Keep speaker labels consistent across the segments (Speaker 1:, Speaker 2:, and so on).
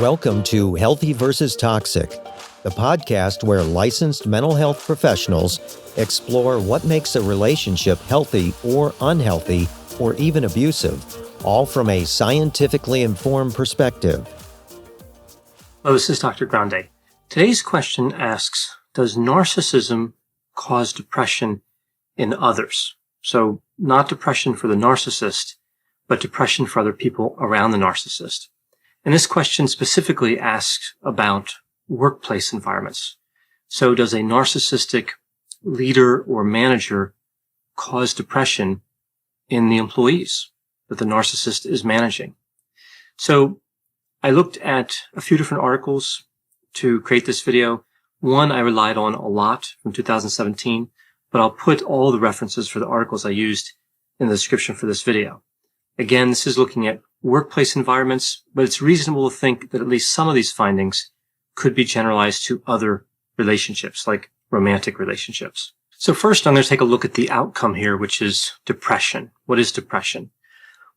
Speaker 1: Welcome to Healthy versus Toxic, the podcast where licensed mental health professionals explore what makes a relationship healthy or unhealthy or even abusive, all from a scientifically informed perspective.
Speaker 2: Hello, this is Dr. Grande. Today's question asks, does narcissism cause depression in others? So not depression for the narcissist, but depression for other people around the narcissist. And this question specifically asks about workplace environments. So does a narcissistic leader or manager cause depression in the employees that the narcissist is managing? So I looked at a few different articles to create this video. One I relied on a lot from 2017, but I'll put all the references for the articles I used in the description for this video. Again, this is looking at workplace environments, but it's reasonable to think that at least some of these findings could be generalized to other relationships, like romantic relationships. So first, I'm going to take a look at the outcome here, which is depression. What is depression?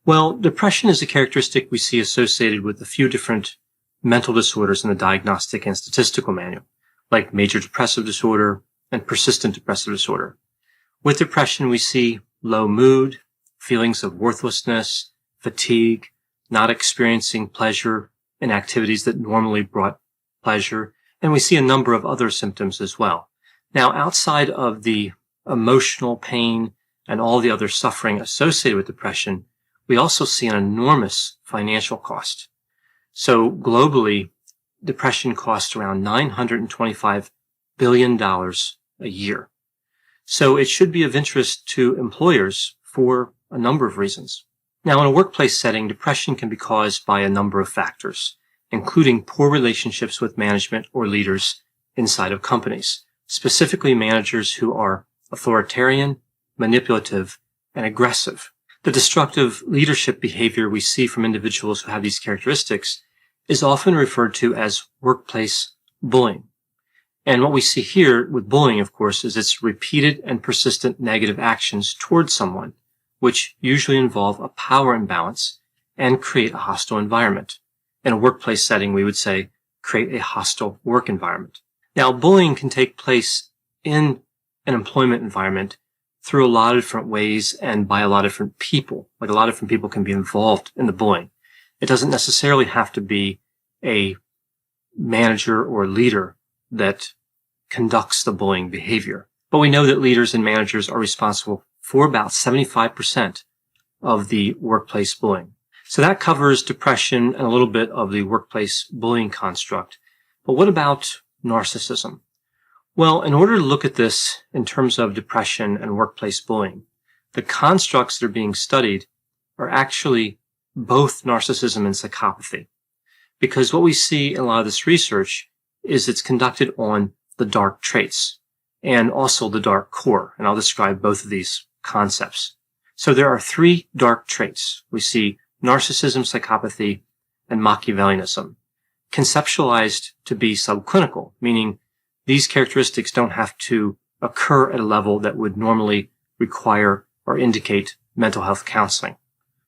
Speaker 2: Well, depression is a characteristic we see associated with a few different mental disorders in the Diagnostic and Statistical Manual, like major depressive disorder and persistent depressive disorder. With depression, we see low mood, feelings of worthlessness, fatigue, not experiencing pleasure in activities that normally brought pleasure, and we see a number of other symptoms as well. Now, outside of the emotional pain and all the other suffering associated with depression, we also see an enormous financial cost. So globally, depression costs around $925 billion a year. So it should be of interest to employers for a number of reasons. Now, in a workplace setting, depression can be caused by a number of factors, including poor relationships with management or leaders inside of companies, specifically managers who are authoritarian, manipulative, and aggressive. The destructive leadership behavior we see from individuals who have these characteristics is often referred to as workplace bullying. And what we see here with bullying, of course, is its repeated and persistent negative actions towards someone, which usually involve a power imbalance and create a hostile environment. In a workplace setting, we would say create a hostile work environment. Now, bullying can take place in an employment environment through a lot of different ways and by a lot of different people. Like a lot of different people can be involved in the bullying. It doesn't necessarily have to be a manager or leader that conducts the bullying behavior. But we know that leaders and managers are responsible for about 75% of the workplace bullying. So that covers depression and a little bit of the workplace bullying construct. But what about narcissism? Well, in order to look at this in terms of depression and workplace bullying, the constructs that are being studied are actually both narcissism and psychopathy. Because what we see in a lot of this research is it's conducted on the dark traits and also the dark core. And I'll describe both of these concepts. So there are three dark traits. We see narcissism, psychopathy, and Machiavellianism, conceptualized to be subclinical, meaning these characteristics don't have to occur at a level that would normally require or indicate mental health counseling.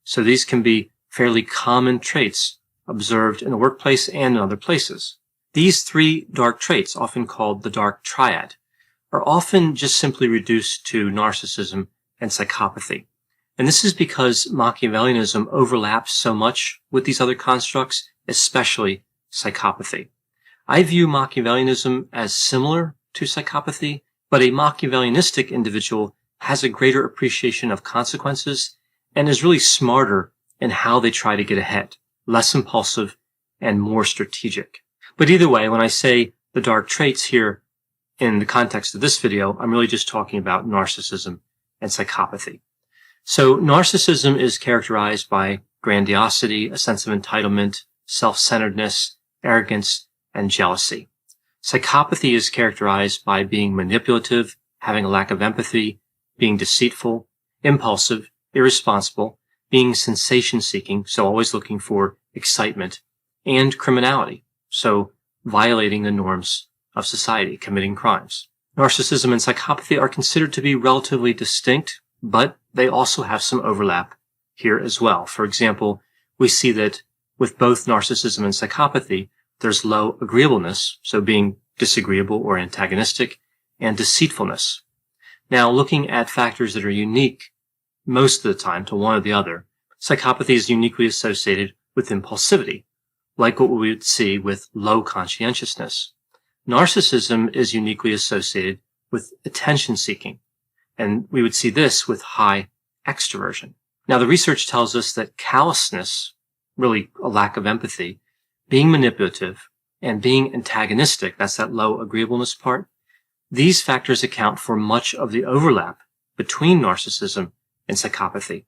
Speaker 2: So these can be fairly common traits observed in the workplace and in other places. These three dark traits, often called the dark triad, are often just simply reduced to narcissism and psychopathy. And this is because Machiavellianism overlaps so much with these other constructs, especially psychopathy. I view Machiavellianism as similar to psychopathy, but a Machiavellianistic individual has a greater appreciation of consequences and is really smarter in how they try to get ahead, less impulsive and more strategic. But either way, when I say the dark traits here in the context of this video, I'm really just talking about narcissism and psychopathy. So narcissism is characterized by grandiosity, a sense of entitlement, self-centeredness, arrogance, and jealousy. Psychopathy is characterized by being manipulative, having a lack of empathy, being deceitful, impulsive, irresponsible, being sensation-seeking, so always looking for excitement, and criminality, so violating the norms of society, committing crimes. Narcissism and psychopathy are considered to be relatively distinct, but they also have some overlap here as well. For example, we see that with both narcissism and psychopathy, there's low agreeableness, so being disagreeable or antagonistic, and deceitfulness. Now, looking at factors that are unique most of the time to one or the other, psychopathy is uniquely associated with impulsivity, like what we would see with low conscientiousness. Narcissism is uniquely associated with attention-seeking, and we would see this with high extroversion. Now, the research tells us that callousness, really a lack of empathy, being manipulative, and being antagonistic, that's that low agreeableness part, these factors account for much of the overlap between narcissism and psychopathy.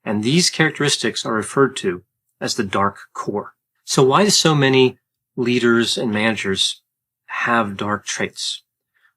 Speaker 2: And these characteristics are referred to as the dark core. So why do so many leaders and managers have dark traits?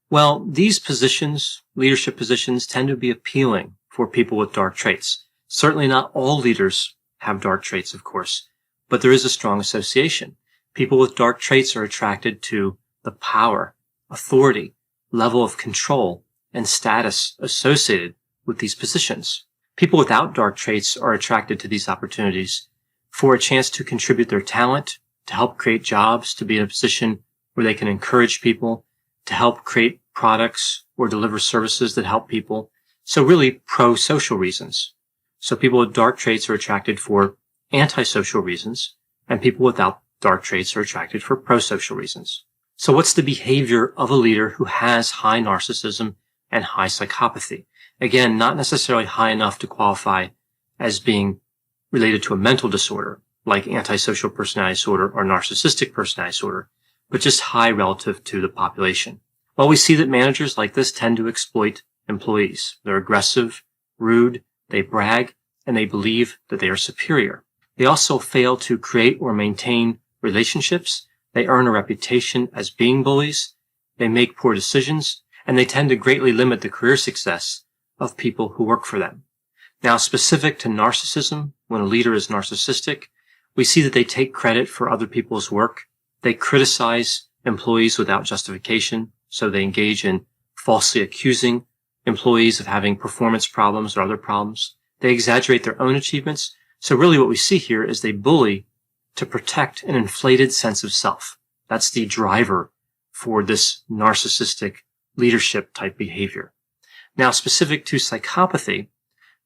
Speaker 2: Well, these positions, leadership positions, tend to be appealing for people with dark traits. Certainly not all leaders have dark traits, of course, but there is a strong association. People with dark traits are attracted to the power, authority, level of control, and status associated with these positions. People without dark traits are attracted to these opportunities for a chance to contribute their talent, to help create jobs, to be in a position where they can encourage people, to help create products or deliver services that help people. So really pro-social reasons. So people with dark traits are attracted for antisocial reasons, and people without dark traits are attracted for pro-social reasons. So what's the behavior of a leader who has high narcissism and high psychopathy? Again, not necessarily high enough to qualify as being related to a mental disorder like antisocial personality disorder or narcissistic personality disorder, but just high relative to the population. Well, we see that managers like this tend to exploit employees. They're aggressive, rude, they brag, and they believe that they are superior. They also fail to create or maintain relationships. They earn a reputation as being bullies. They make poor decisions, and they tend to greatly limit the career success of people who work for them. Now, specific to narcissism, when a leader is narcissistic, we see that they take credit for other people's work. They criticize employees without justification, so they engage in falsely accusing employees of having performance problems or other problems. They exaggerate their own achievements. So really what we see here is they bully to protect an inflated sense of self. That's the driver for this narcissistic leadership type behavior. Now, specific to psychopathy,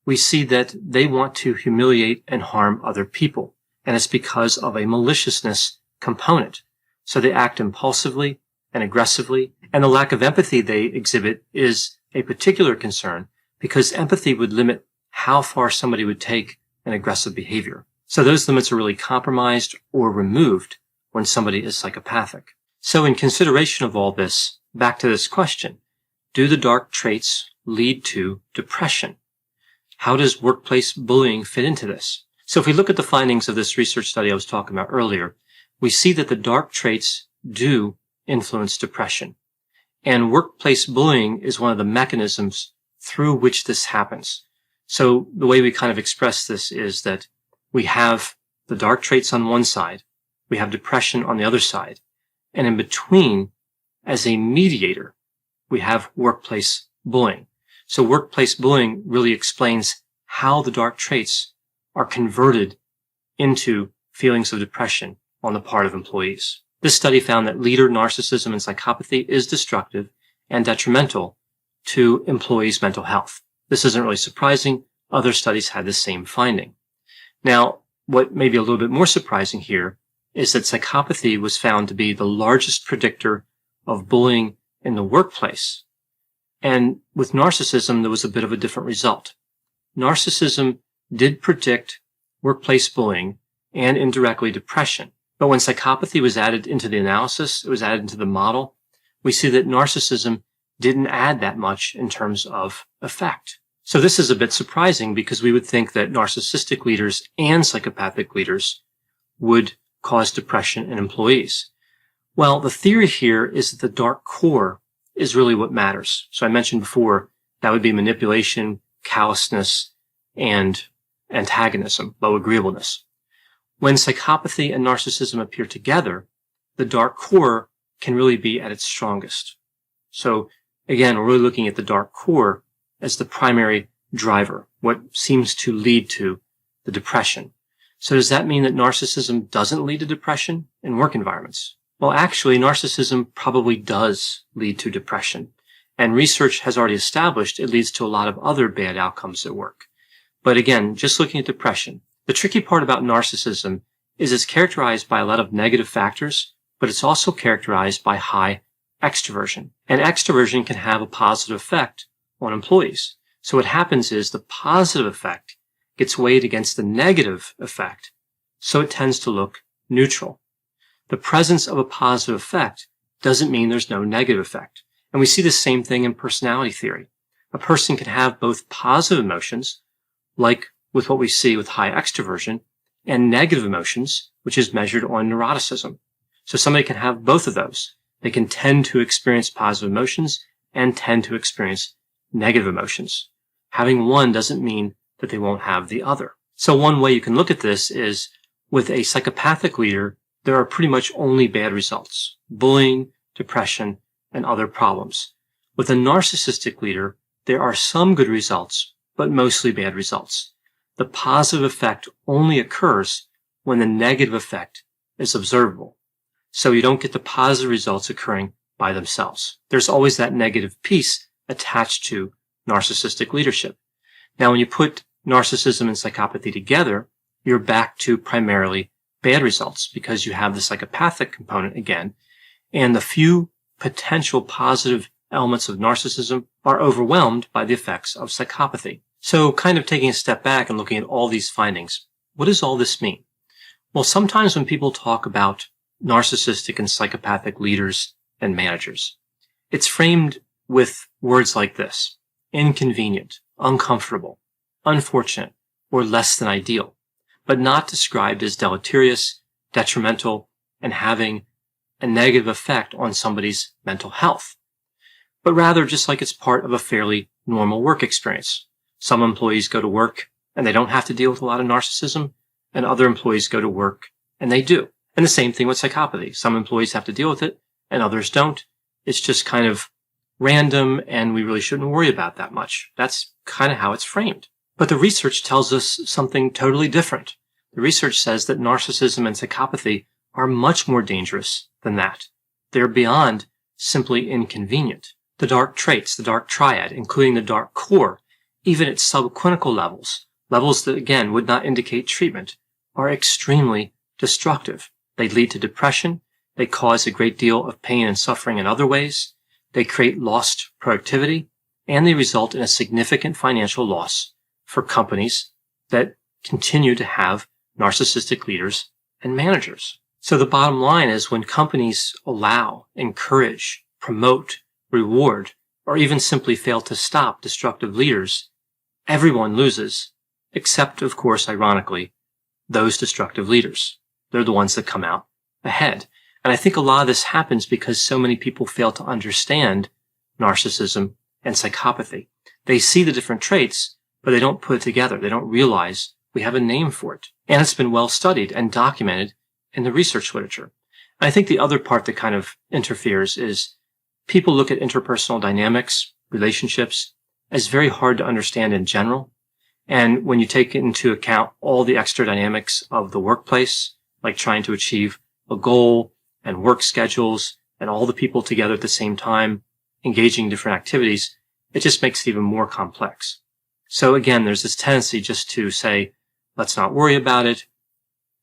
Speaker 2: we see that they want to humiliate and harm other people, and it's because of a maliciousness component. So they act impulsively and aggressively, and the lack of empathy they exhibit is a particular concern because empathy would limit how far somebody would take an aggressive behavior. So those limits are really compromised or removed when somebody is psychopathic. So in consideration of all this, back to this question, do the dark traits lead to depression? How does workplace bullying fit into this? So if we look at the findings of this research study I was talking about earlier, we see that the dark traits do influence depression. And workplace bullying is one of the mechanisms through which this happens. So the way we kind of express this is that we have the dark traits on one side, we have depression on the other side, and in between, as a mediator, we have workplace bullying. So workplace bullying really explains how the dark traits are converted into feelings of depression on the part of employees. This study found that leader narcissism and psychopathy is destructive and detrimental to employees' mental health. This isn't really surprising. Other studies had the same finding. Now, what may be a little bit more surprising here is that psychopathy was found to be the largest predictor of bullying in the workplace. And with narcissism, there was a bit of a different result. Narcissism did predict workplace bullying and indirectly depression. But when psychopathy was added into the analysis, it was added into the model, we see that narcissism didn't add that much in terms of effect. So this is a bit surprising because we would think that narcissistic leaders and psychopathic leaders would cause depression in employees. Well, the theory here is that the dark core is really what matters. So I mentioned before, that would be manipulation, callousness, and antagonism, low agreeableness. When psychopathy and narcissism appear together, the dark core can really be at its strongest. So again, we're really looking at the dark core as the primary driver, what seems to lead to the depression. So does that mean that narcissism doesn't lead to depression in work environments? Well, actually, narcissism probably does lead to depression. And research has already established it leads to a lot of other bad outcomes at work. But again, just looking at depression, the tricky part about narcissism is it's characterized by a lot of negative factors, but it's also characterized by high extroversion. And extroversion can have a positive effect on employees. So what happens is the positive effect gets weighed against the negative effect, so it tends to look neutral. The presence of a positive effect doesn't mean there's no negative effect. And we see the same thing in personality theory. A person can have both positive emotions, like with what we see with high extroversion, and negative emotions, which is measured on neuroticism. So somebody can have both of those. They can tend to experience positive emotions and tend to experience negative emotions. Having one doesn't mean that they won't have the other. So one way you can look at this is with a psychopathic leader, there are pretty much only bad results: bullying, depression, and other problems. With a narcissistic leader, there are some good results, but mostly bad results. The positive effect only occurs when the negative effect is observable. So you don't get the positive results occurring by themselves. There's always that negative piece attached to narcissistic leadership. Now, when you put narcissism and psychopathy together, you're back to primarily bad results because you have the psychopathic component again, and the few potential positive elements of narcissism are overwhelmed by the effects of psychopathy. So kind of taking a step back and looking at all these findings, what does all this mean? Well, sometimes when people talk about narcissistic and psychopathic leaders and managers, it's framed with words like this: inconvenient, uncomfortable, unfortunate, or less than ideal, but not described as deleterious, detrimental, and having a negative effect on somebody's mental health, but rather just like it's part of a fairly normal work experience. Some employees go to work and they don't have to deal with a lot of narcissism, and other employees go to work and they do. And the same thing with psychopathy. Some employees have to deal with it and others don't. It's just kind of random, and we really shouldn't worry about that much. That's kind of how it's framed. But the research tells us something totally different. The research says that narcissism and psychopathy are much more dangerous than that. They're beyond simply inconvenient. The dark traits, the dark triad, including the dark core, even at subclinical levels, levels that again would not indicate treatment, are extremely destructive. They lead to depression. They cause a great deal of pain and suffering in other ways. They create lost productivity, and they result in a significant financial loss for companies that continue to have narcissistic leaders and managers. So the bottom line is, when companies allow, encourage, promote, reward, or even simply fail to stop destructive leaders, everyone loses, except, of course, ironically, those destructive leaders. They're the ones that come out ahead. And I think a lot of this happens because so many people fail to understand narcissism and psychopathy. They see the different traits, but they don't put it together. They don't realize we have a name for it. And it's been well studied and documented in the research literature. And I think the other part that kind of interferes is people look at interpersonal dynamics, relationships, as very hard to understand in general. And when you take into account all the extra dynamics of the workplace, like trying to achieve a goal and work schedules and all the people together at the same time, engaging in different activities, it just makes it even more complex. So again, there's this tendency just to say, let's not worry about it.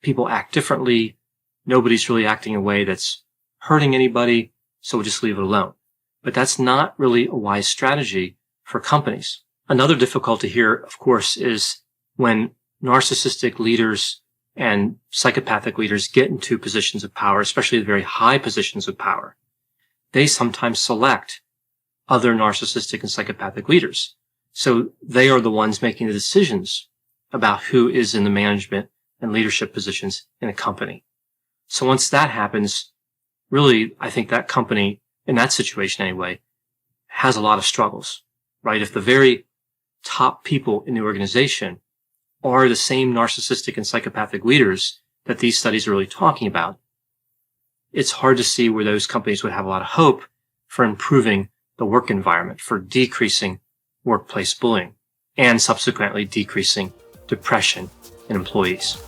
Speaker 2: People act differently. Nobody's really acting in a way that's hurting anybody, so we'll just leave it alone. But that's not really a wise strategy for companies. Another difficulty here, of course, is when narcissistic leaders and psychopathic leaders get into positions of power, especially the very high positions of power, they sometimes select other narcissistic and psychopathic leaders. So they are the ones making the decisions about who is in the management and leadership positions in a company. So once that happens, really, I think that company, in that situation anyway, has a lot of struggles, right? If the very top people in the organization are the same narcissistic and psychopathic leaders that these studies are really talking about, it's hard to see where those companies would have a lot of hope for improving the work environment, for decreasing workplace bullying, and subsequently decreasing depression in employees.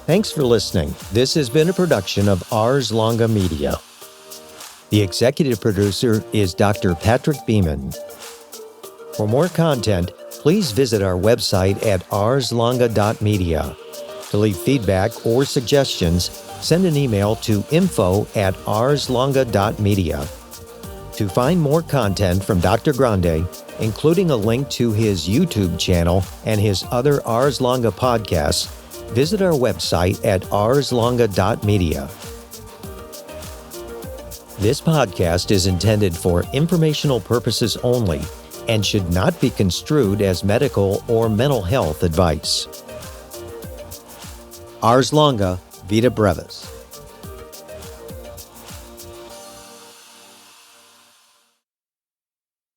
Speaker 1: Thanks for listening. This has been a production of Ars Longa Media. The executive producer is Dr. Patrick Beeman. For more content, please visit our website at arslonga.media. To leave feedback or suggestions, send an email to info@arslonga.media. To find more content from Dr. Grande, including a link to his YouTube channel and his other Ars Longa podcasts, visit our website at arslonga.media. This podcast is intended for informational purposes only and should not be construed as medical or mental health advice. Ars Longa, Vita Brevis.